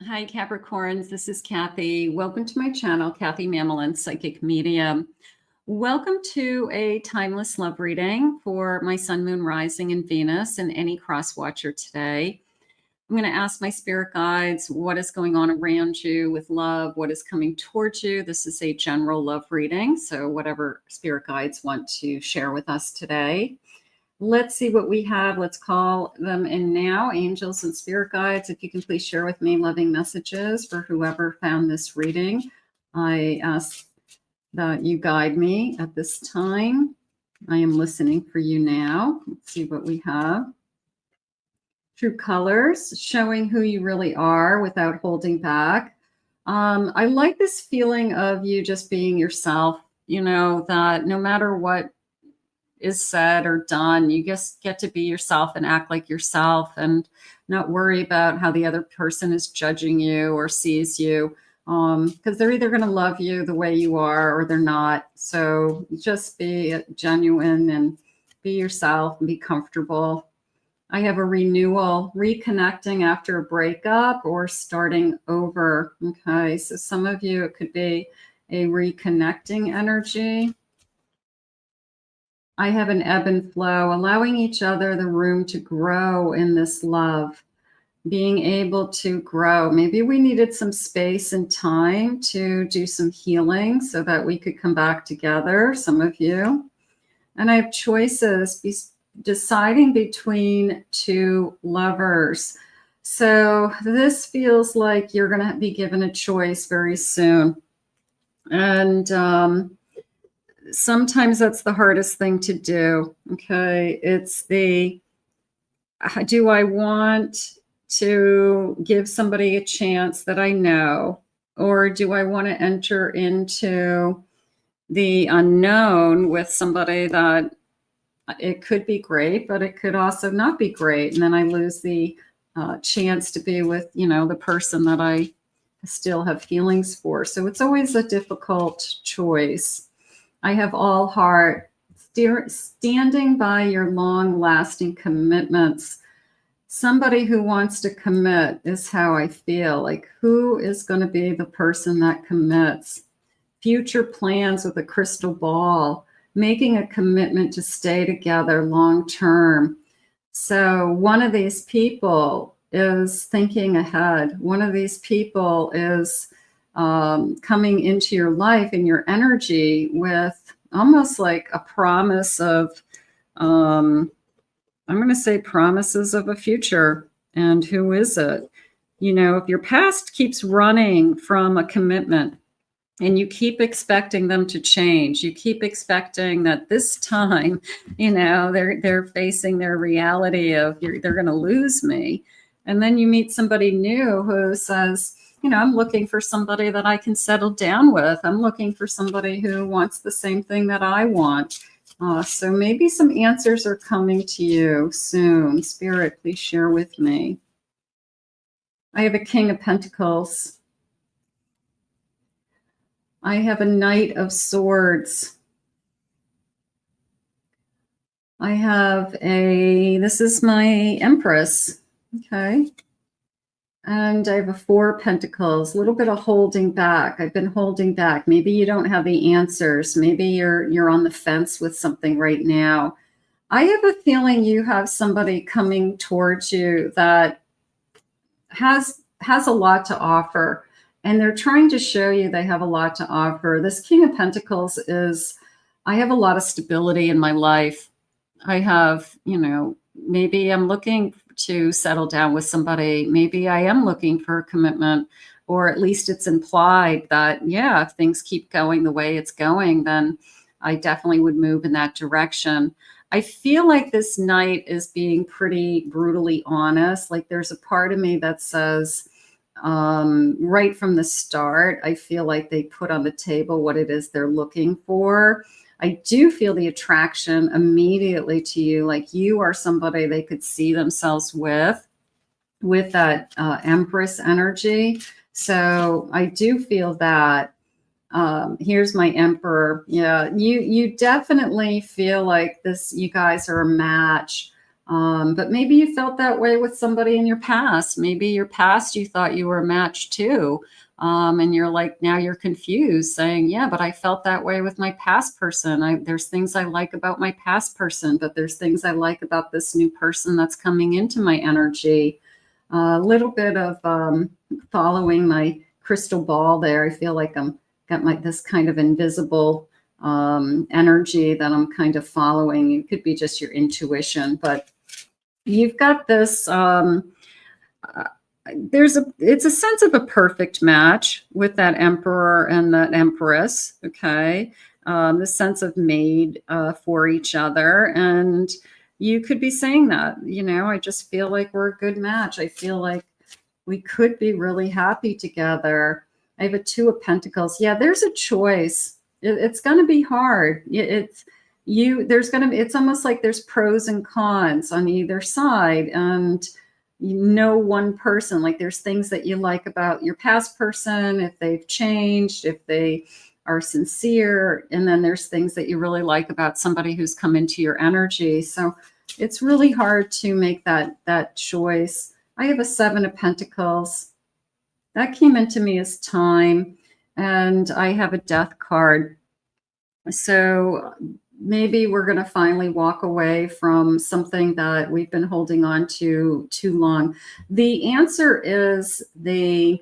Hi, Capricorns. This is Kathy. Welcome to my channel, Kathy Mamolen, Psychic Medium. Welcome to a timeless love reading for my Sun, Moon, Rising, and Venus, and any cross watcher today. I'm going to ask my spirit guides what is going on around you with love, what is coming towards you. This is a general love reading, so whatever spirit guides want to share with us today. Let's see what we have. Let's call them in now. Angels and spirit guides, if you can please share with me loving messages for whoever found this reading. I ask that you guide me at this time. I am listening for you now. Let's see what we have. True colors, showing who you really are without holding back. I like this feeling of you just being yourself, you know, that no matter what is said or done, you just get to be yourself and act like yourself and not worry about how the other person is judging you or sees you, because they're either going to love you the way you are or they're not. So just be genuine and be yourself and be comfortable. I have a renewal, reconnecting after a breakup or starting over. Okay, so some of you, it could be a reconnecting energy. I have an ebb and flow, allowing each other the room to grow in this love, being able to grow. Maybe we needed some space and time to do some healing so that we could come back together, some of you. And I have choices, deciding between two lovers. So this feels like you're going to be given a choice very soon. And sometimes that's the hardest thing to do. Okay. It's do I want to give somebody a chance that I know, or do I want to enter into the unknown with somebody that it could be great, but it could also not be great. And then I lose the chance to be with, you know, the person that I still have feelings for. So it's always a difficult choice. I have all heart, standing by your long-lasting commitments. Somebody who wants to commit is how I feel. Like, who is going to be the person that commits? Future plans with a crystal ball, making a commitment to stay together long-term. So one of these people is thinking ahead. One of these people is coming into your life and your energy with almost like a promise of, I'm going to say promises of a future. And who is it? You know, if your past keeps running from a commitment and you keep expecting them to change, you keep expecting that this time, you know, they're facing their reality of they're going to lose me. And then you meet somebody new who says, you know, I'm looking for somebody that I can settle down with. I'm looking for somebody who wants the same thing that I want. So maybe some answers are coming to you soon. Spirit, please share with me. I have a King of Pentacles. I have a Knight of Swords. I have this is my Empress. Okay. And I have a Four of Pentacles, a little bit of holding back. I've been holding back. Maybe you don't have the answers. Maybe you're on the fence with something right now. I have a feeling you have somebody coming towards you that has a lot to offer, and they're trying to show you they have a lot to offer. This King of Pentacles is, I have a lot of stability in my life. I have, you know, maybe I'm looking to settle down with somebody. Maybe I am looking for a commitment, or at least it's implied that, yeah, if things keep going the way it's going, then I definitely would move in that direction. I feel like this Knight is being pretty brutally honest. Like, there's a part of me that says, right from the start, I feel like they put on the table what it is they're looking for. I do feel the attraction immediately to you, like you are somebody they could see themselves with that Empress energy. So I do feel that. Here's my Emperor. Yeah, you definitely feel like this. You guys are a match. But maybe you felt that way with somebody in your past. Maybe your past, you thought you were a match too. And you're like, now you're confused saying, yeah, but I felt that way with my past person. There's things I like about my past person, but there's things I like about this new person that's coming into my energy. A little bit of following my crystal ball there. I feel like I'm got this kind of invisible energy that I'm kind of following. It could be just your intuition, but you've got this it's a sense of a perfect match with that emperor and that empress. Okay. The sense of made for each other. And you could be saying that, I just feel like we're a good match. I feel like we could be really happy together. I have a 2 of Pentacles. Yeah, there's a choice. It's going to be hard. It's almost like there's pros and cons on either side. And one person, like there's things that you like about your past person, if they've changed, if they are sincere. And then there's things that you really like about somebody who's come into your energy. So it's really hard to make that choice. I have a 7 of Pentacles. That came into me as time. And I have a Death card. So maybe we're going to finally walk away from something that we've been holding on to too long. The answer is the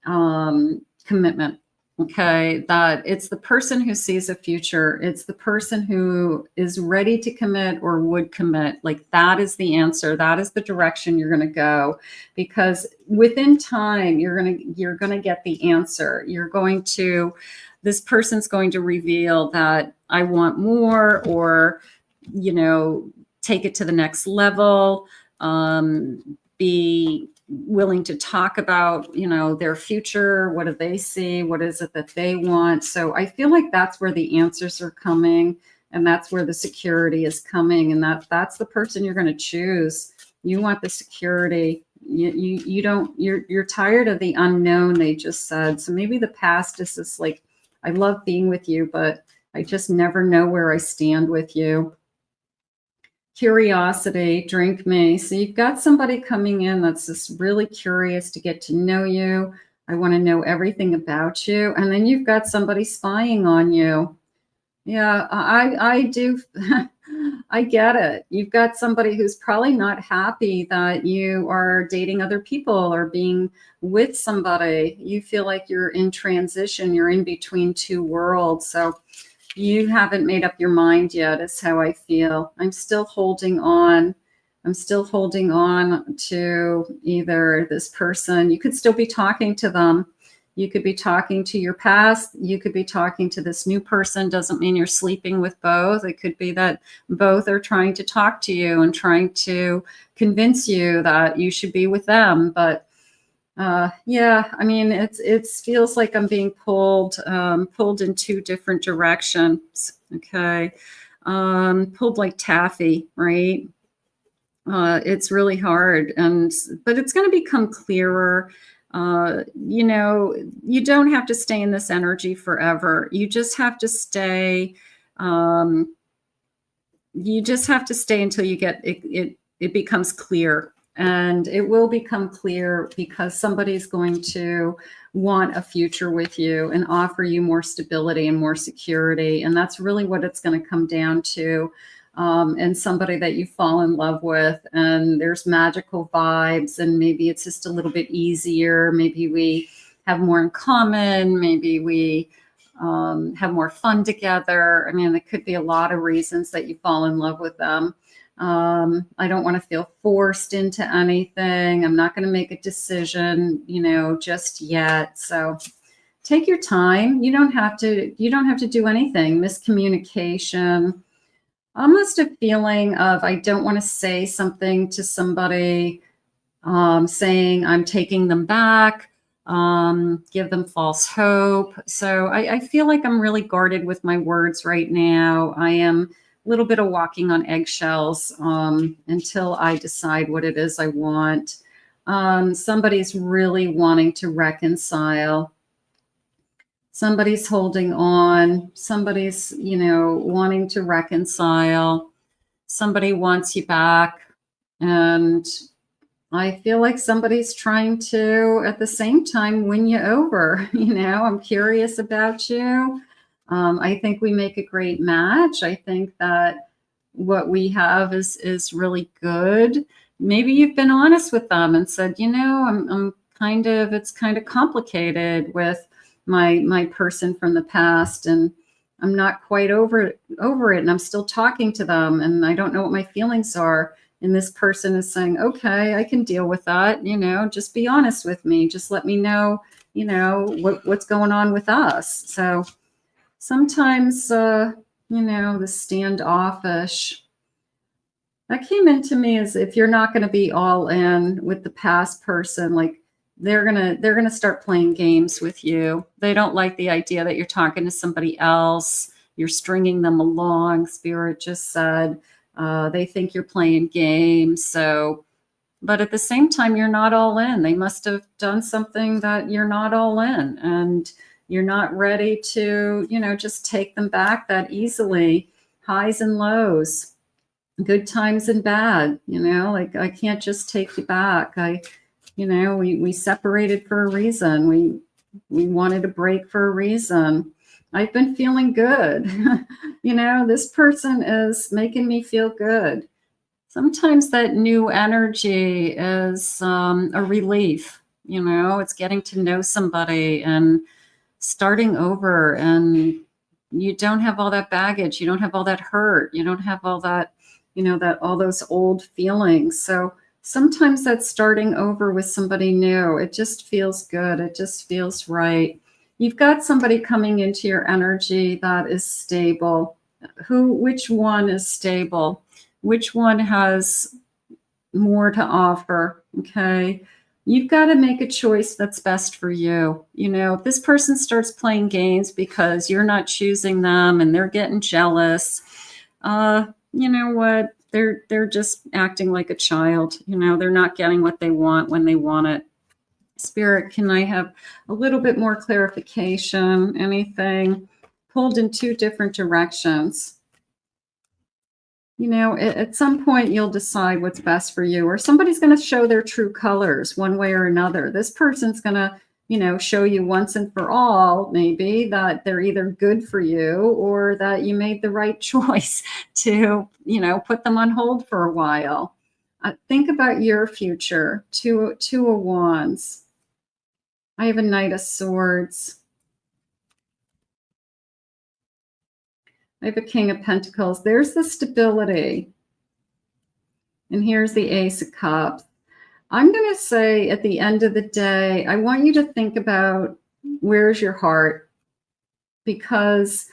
commitment. Okay, that it's the person who sees a future. It's the person who is ready to commit or would commit. Like that is the answer. That is the direction you're going to go, because within time you're going to get the answer. This person's going to reveal that I want more, or take it to the next level. Be willing to talk about, their future. What do they see? What is it that they want? So I feel like that's where the answers are coming, and that's where the security is coming. And that's the person you're going to choose. You want the security. You're tired of the unknown, they just said. So maybe the past is just like, I love being with you, but I just never know where I stand with you. Curiosity, drink me. So you've got somebody coming in that's just really curious to get to know you. I want to know everything about you. And then you've got somebody spying on you. Yeah, I do. I get it. You've got somebody who's probably not happy that you are dating other people or being with somebody. You feel like you're in transition. You're in between 2 worlds. So you haven't made up your mind yet, is how I feel. I'm still holding on. I'm still holding on to either this person. You could still be talking to them. You could be talking to your past. You could be talking to this new person. Doesn't mean you're sleeping with both. It could be that both are trying to talk to you and trying to convince you that you should be with them. But yeah, I mean, it feels like I'm being pulled in 2 different directions. Okay. Pulled like taffy, right? It's really hard, but it's going to become clearer. You don't have to stay in this energy forever. You just have to stay. You just have to stay until you get it becomes clear. And it will become clear because somebody's going to want a future with you and offer you more stability and more security. And that's really what it's going to come down to. And somebody that you fall in love with, and there's magical vibes, and maybe it's just a little bit easier. Maybe we have more in common. Maybe we have more fun together. I mean, there could be a lot of reasons that you fall in love with them. I don't want to feel forced into anything. I'm not going to make a decision, just yet. So take your time. You don't have to do anything. Miscommunication. Almost a feeling of, I don't want to say something to somebody, saying I'm taking them back, give them false hope. So I feel like I'm really guarded with my words right now. I am little bit of walking on eggshells until I decide what it is I want. Somebody's really wanting to reconcile. Somebody's holding on. Somebody's, wanting to reconcile. Somebody wants you back. And I feel like somebody's trying to, at the same time, win you over. You know, I'm curious about you. I think we make a great match. I think that what we have is really good. Maybe you've been honest with them and said, you know, I'm kind of, it's kind of complicated with my person from the past, and I'm not quite over it, and I'm still talking to them, and I don't know what my feelings are. And this person is saying, okay, I can deal with that. You know, just be honest with me. Just let me know, you know, what's going on with us. So sometimes, you know, the standoffish, that came into me as if you're not going to be all in with the past person, like they're gonna start playing games with you. They don't like the idea that you're talking to somebody else. You're stringing them along. Spirit just said they think you're playing games. So, but at the same time, you're not all in. They must have done something that you're not all in, and you're not ready to, you know, just take them back that easily. Highs and lows, good times and bad, you know, like I can't just take you back. You know, we separated for a reason. We wanted a break for a reason. I've been feeling good. You know, this person is making me feel good. Sometimes that new energy is a relief. You know, it's getting to know somebody and starting over, and you don't have all that baggage. You don't have all that hurt. You don't have all that, you know, that all those old feelings. So sometimes that's starting over with somebody new. It just feels good. It just feels right. You've got somebody coming into your energy that is stable. Which one is stable? Which one has more to offer? Okay. You've got to make a choice that's best for you. You know, if this person starts playing games because you're not choosing them and they're getting jealous, you know what? They're just acting like a child. You know, they're not getting what they want when they want it. Spirit, can I have a little bit more clarification? Anything? Pulled in two different directions. You know, at some point you'll decide what's best for you, or somebody's going to show their true colors one way or another. This person's going to, you know, show you once and for all, maybe, that they're either good for you or that you made the right choice to, you know, put them on hold for a while. Think about your future. Two of Wands. I have a Knight of Swords. I have a King of Pentacles. There's the stability. And here's the Ace of Cups. I'm going to say at the end of the day, I want you to think about where's your heart, because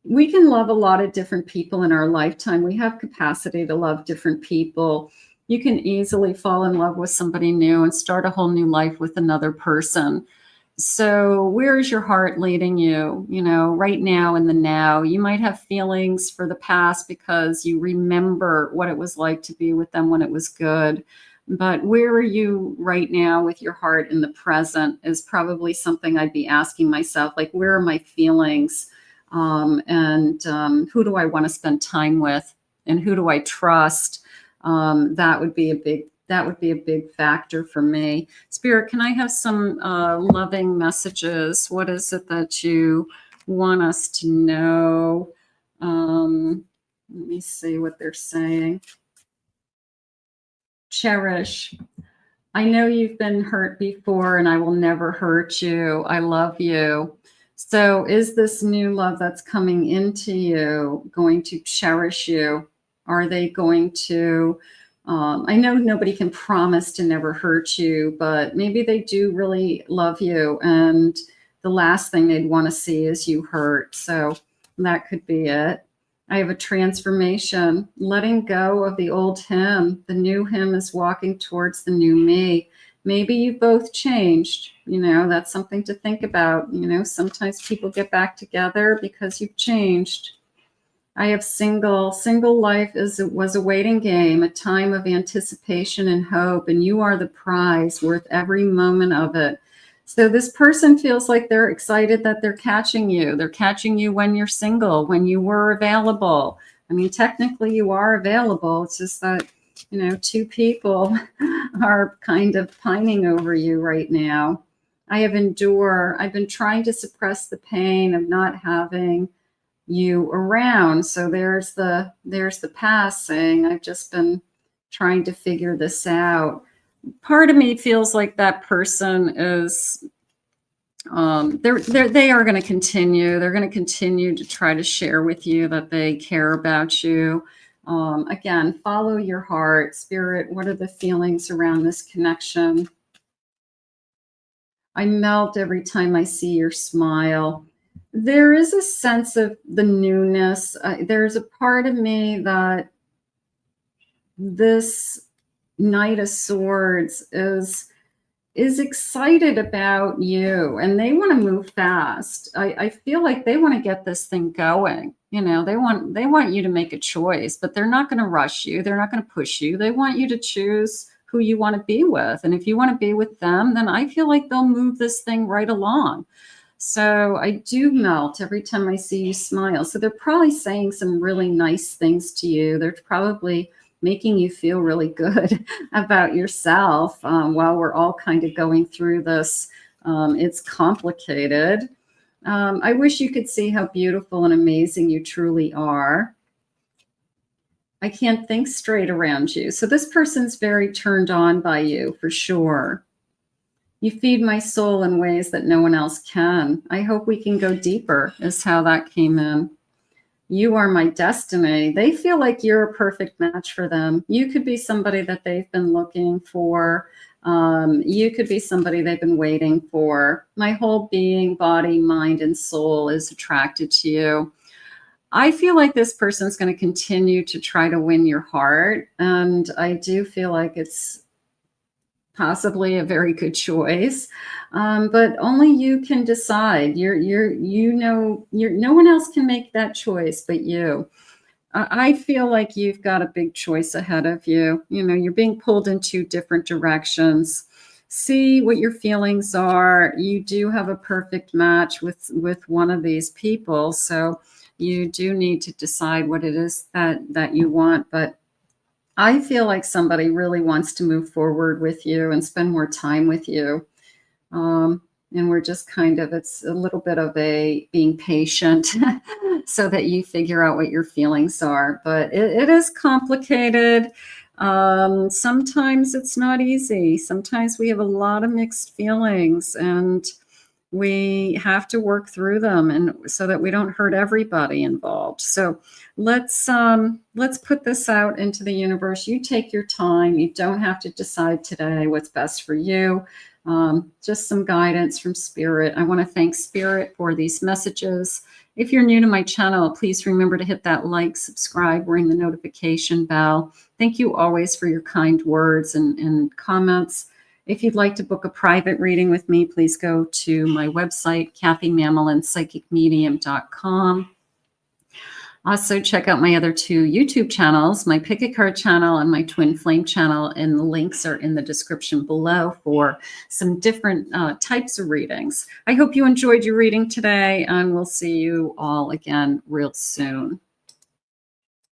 we can love a lot of different people in our lifetime. We have capacity to love different people. You can easily fall in love with somebody new and start a whole new life with another person. So where is your heart leading you? You know, right now in the now, you might have feelings for the past because you remember what it was like to be with them when it was good. But where are you right now with your heart in the present is probably something I'd be asking myself, like, where are my feelings? And who do I want to spend time with? And who do I trust? That would be a big factor for me. Spirit, can I have some loving messages? What is it that you want us to know? Let me see what they're saying. Cherish. I know you've been hurt before, and I will never hurt you. I love you. So is this new love that's coming into you going to cherish you? Are they going to... I know nobody can promise to never hurt you, but maybe they do really love you, and the last thing they'd want to see is you hurt. So that could be it. I have a transformation, letting go of the old him. The new him is walking towards the new me. Maybe you both changed. You know, that's something to think about. You know, sometimes people get back together because you've changed. I have single. Single life was a waiting game, a time of anticipation and hope, and you are the prize, worth every moment of it. So this person feels like they're excited that they're catching you. They're catching you when you're single, when you were available. I mean, technically you are available. It's just that You know, two people are kind of pining over you right now. I've been trying to suppress the pain of not having you around. So there's the passing. I've just been trying to figure this out. Part of me feels like that person is they are going to continue. They're going to continue to try to share with you that they care about you. Again, follow your heart, spirit. What are the feelings around this connection? I melt every time I see your smile. There is a sense of the newness. There's a part of me that this Knight of Swords is excited about you, and they want to move fast. I feel like they want to get this thing going. You know, they want you to make a choice, but they're not going to rush you. They're not going to push you. They want you to choose who you want to be with. And if you want to be with them, then I feel like they'll move this thing right along. So I do melt every time I see you smile. So they're probably saying some really nice things to you. They're probably making you feel really good about yourself while we're all kind of going through this. It's complicated. I wish you could see how beautiful and amazing you truly are. I can't think straight around you. So this person's very turned on by you, for sure. You feed my soul in ways that no one else can. I hope we can go deeper, is how that came in. You are my destiny. They feel like you're a perfect match for them. You could be somebody that they've been looking for. You could be somebody they've been waiting for. My whole being, body, mind, and soul is attracted to you. I feel like this person's going to continue to try to win your heart. And I do feel like it's possibly a very good choice. But only you can decide. No one else can make that choice but you. I feel like you've got a big choice ahead of you. You know, you're being pulled in two different directions. See what your feelings are. You do have a perfect match with one of these people. So you do need to decide what it is that you want. But I feel like somebody really wants to move forward with you and spend more time with you. And we're just it's a little bit of a being patient so that you figure out what your feelings are. But it is complicated. Sometimes it's not easy. Sometimes we have a lot of mixed feelings, and we have to work through them, and so that we don't hurt everybody involved. So let's put this out into the universe. You take your time. You don't have to decide today what's best for you. Just some guidance from Spirit. I want to thank Spirit for these messages. If you're new to my channel, please remember to hit that like, subscribe, ring the notification bell. Thank you always for your kind words and comments. If you'd like to book a private reading with me, please go to my website, KathyMamolenPsychicMedium.com. Also, check out my other two YouTube channels, my Pick a Card channel and my Twin Flame channel, and the links are in the description below for some different types of readings. I hope you enjoyed your reading today, and we'll see you all again real soon.